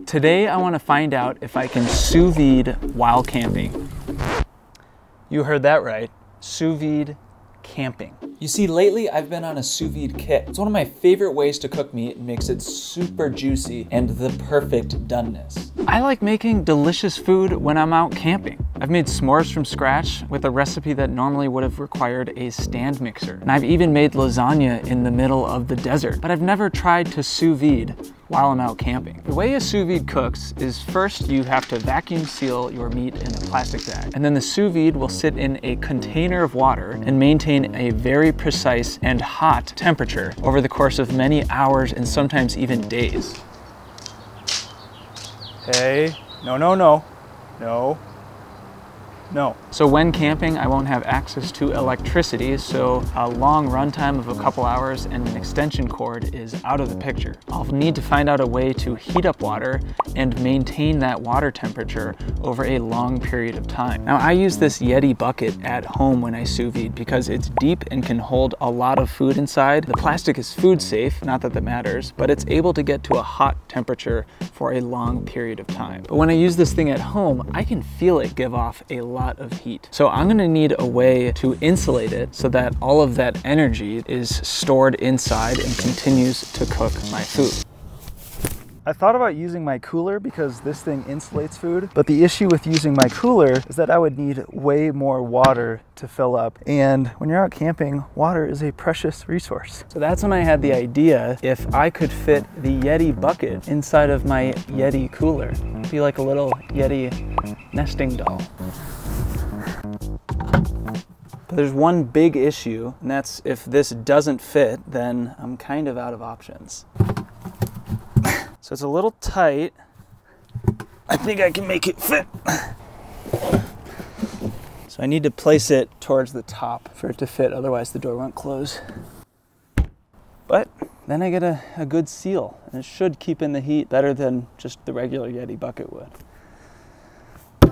Today I want to find out if I can sous vide while camping. You heard that right, sous vide camping. You see, lately I've been on a sous vide kick. It's one of my favorite ways to cook meat. It makes it super juicy and the perfect doneness. I like making delicious food when I'm out camping. I've made s'mores from scratch with a recipe that normally would have required a stand mixer. And I've even made lasagna in the middle of the desert, but I've never tried to sous vide while I'm out camping. The way a sous vide cooks is first you have to vacuum seal your meat in a plastic bag. And then the sous vide will sit in a container of water and maintain a very precise and hot temperature over the course of many hours and sometimes even days. Hey, no. So when camping, I won't have access to electricity, so a long runtime of a couple hours and an extension cord is out of the picture. I'll need to find out a way to heat up water and maintain that water temperature over a long period of time. Now, I use this YETI bucket at home when I sous vide because it's deep and can hold a lot of food inside. The plastic is food safe, not that that matters, but it's able to get to a hot temperature for a long period of time. But when I use this thing at home, I can feel it give off a lot of heat. So I'm gonna need a way to insulate it so that all of that energy is stored inside and continues to cook my food. I thought about using my cooler because this thing insulates food, but the issue with using my cooler is that I would need way more water to fill up. And when you're out camping, water is a precious resource. So that's when I had the idea if I could fit the YETI bucket inside of my YETI cooler. It'd be like a little YETI nesting doll. But there's one big issue, and that's if this doesn't fit, then I'm kind of out of options. So it's a little tight. I think I can make it fit. So I need to place it towards the top for it to fit, otherwise the door won't close. But then I get a good seal, and it should keep in the heat better than just the regular YETI bucket would.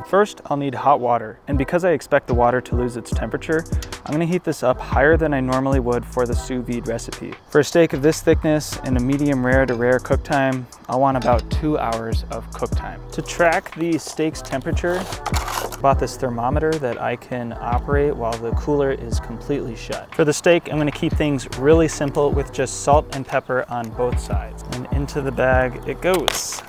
First, I'll need hot water, and because I expect the water to lose its temperature, I'm gonna heat this up higher than I normally would for the sous vide recipe. For a steak of this thickness and a medium rare to rare cook time, I'll want about 2 hours of cook time. To track the steak's temperature, I bought this thermometer that I can operate while the cooler is completely shut. For the steak, I'm gonna keep things really simple with just salt and pepper on both sides. And into the bag it goes.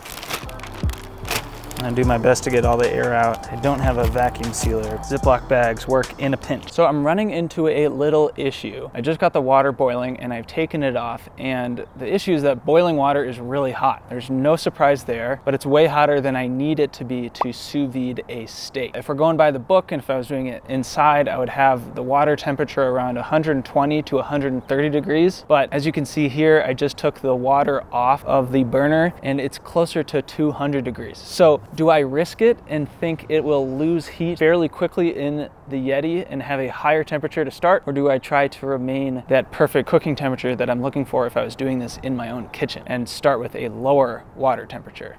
I'm gonna do my best to get all the air out. I don't have a vacuum sealer. Ziploc bags work in a pinch. So I'm running into a little issue. I just got the water boiling and I've taken it off, and the issue is that boiling water is really hot. There's no surprise there, but it's way hotter than I need it to be to sous vide a steak. If we're going by the book, and if I was doing it inside, I would have the water temperature around 120 to 130 degrees. But as you can see here, I just took the water off of the burner and it's closer to 200 degrees. So do I risk it and think it will lose heat fairly quickly in the YETI and have a higher temperature to start? Or do I try to remain that perfect cooking temperature that I'm looking for if I was doing this in my own kitchen and start with a lower water temperature?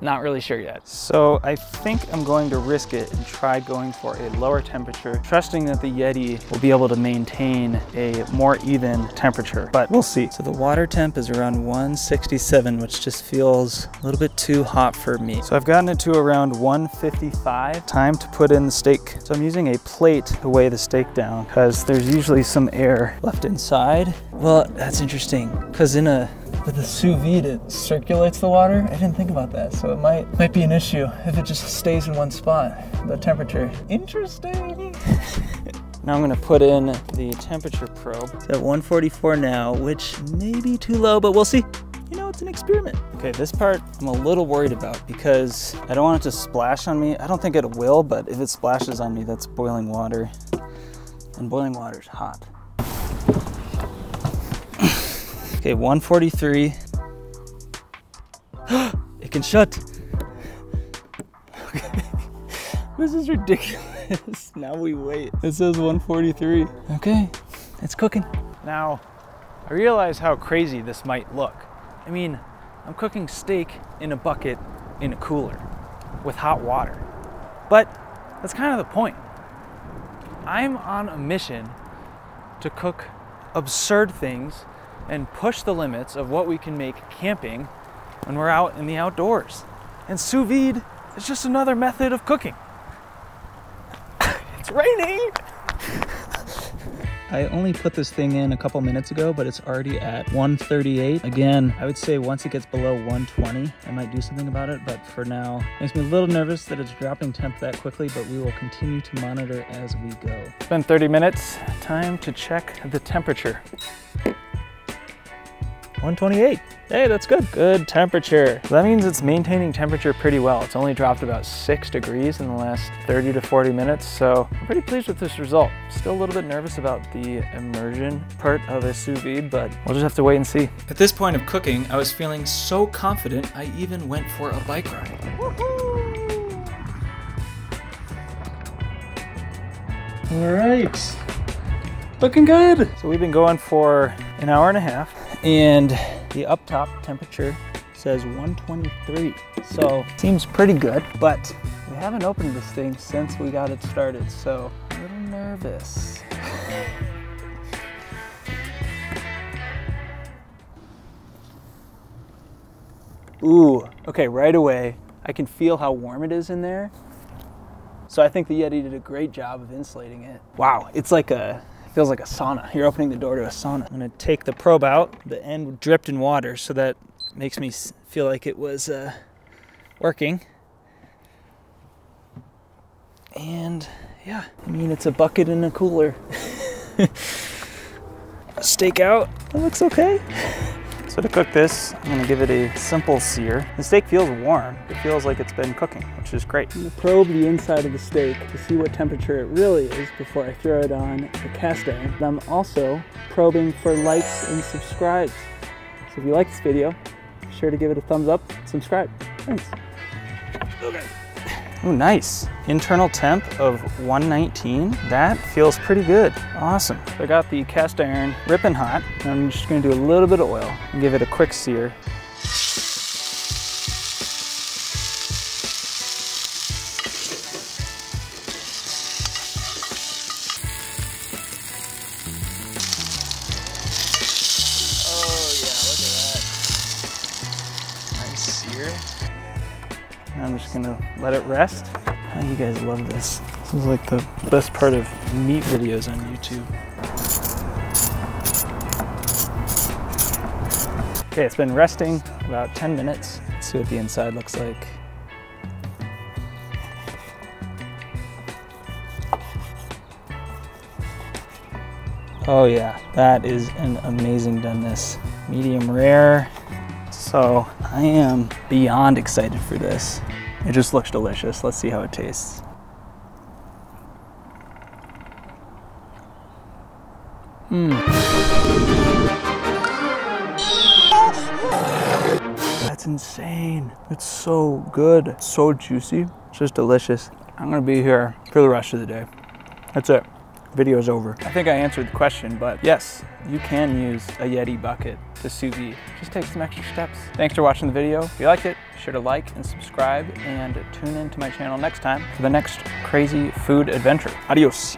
Not really sure yet. So I think I'm going to risk it and try going for a lower temperature, trusting that the YETI will be able to maintain a more even temperature, but we'll see. So the water temp is around 167, which just feels a little bit too hot for me. So I've gotten it to around 155. Time to put in the steak. So I'm using a plate to weigh the steak down because there's usually some air left inside. Well, that's interesting because with the sous vide, it circulates the water. I didn't think about that, so it might be an issue if it just stays in one spot, the temperature. Interesting. Now I'm gonna put in the temperature probe. It's at 144 now, which may be too low, but we'll see. You know, it's an experiment. Okay, this part I'm a little worried about because I don't want it to splash on me. I don't think it will, but if it splashes on me, that's boiling water. And boiling water is hot. Okay, 143. It can shut. Okay. This is ridiculous. Now we wait. It says 143. Okay, it's cooking. Now, I realize how crazy this might look. I mean, I'm cooking steak in a bucket in a cooler with hot water. But that's kind of the point. I'm on a mission to cook absurd things and push the limits of what we can make camping when we're out in the outdoors. And sous vide is just another method of cooking. It's raining! I only put this thing in a couple minutes ago, but it's already at 138. Again, I would say once it gets below 120, I might do something about it, but for now, it makes me a little nervous that it's dropping temp that quickly, but we will continue to monitor as we go. It's been 30 minutes. Time to check the temperature. 128. Hey, that's good. Good temperature. So that means it's maintaining temperature pretty well. It's only dropped about 6 degrees in the last 30 to 40 minutes, so I'm pretty pleased with this result. Still a little bit nervous about the immersion part of a sous vide, but we'll just have to wait and see. At this point of cooking, I was feeling so confident, I even went for a bike ride. Woohoo! All right, looking good. So we've been going for an hour and a half. And the up top temperature says 123. So seems pretty good, but we haven't opened this thing since we got it started, so I'm a little nervous. Ooh, okay, right away, I can feel how warm it is in there. So I think the YETI did a great job of insulating it. Wow, it's like feels like a sauna. You're opening the door to a sauna. I'm gonna take the probe out. The end dripped in water, so that makes me feel like it was working. And yeah, I mean, it's a bucket and a cooler. Steak out, it looks okay. So to cook this, I'm gonna give it a simple sear. The steak feels warm. It feels like it's been cooking, which is great. I'm gonna probe the inside of the steak to see what temperature it really is before I throw it on the cast iron. And I'm also probing for likes and subscribes. So if you like this video, be sure to give it a thumbs up, subscribe. Thanks. Okay. Oh, nice. Internal temp of 119. That feels pretty good. Awesome. So I got the cast iron ripping hot. And I'm just gonna do a little bit of oil and give it a quick sear. Oh yeah, look at that. Nice sear. I'm just gonna let it rest. Oh, you guys love this. This is like the best part of meat videos on YouTube. Okay, it's been resting about 10 minutes. Let's see what the inside looks like. Oh yeah, that is an amazing doneness. Medium rare. So I am beyond excited for this. It just looks delicious. Let's see how it tastes. That's insane. It's so good. It's so juicy. It's just delicious. I'm gonna be here for the rest of the day. That's it. Video's over. I think I answered the question, but yes, you can use a YETI bucket to sous vide. Just take some extra steps. Thanks for watching the video. If you liked it, be sure to like and subscribe and tune in to my channel next time for the next crazy food adventure. Adios.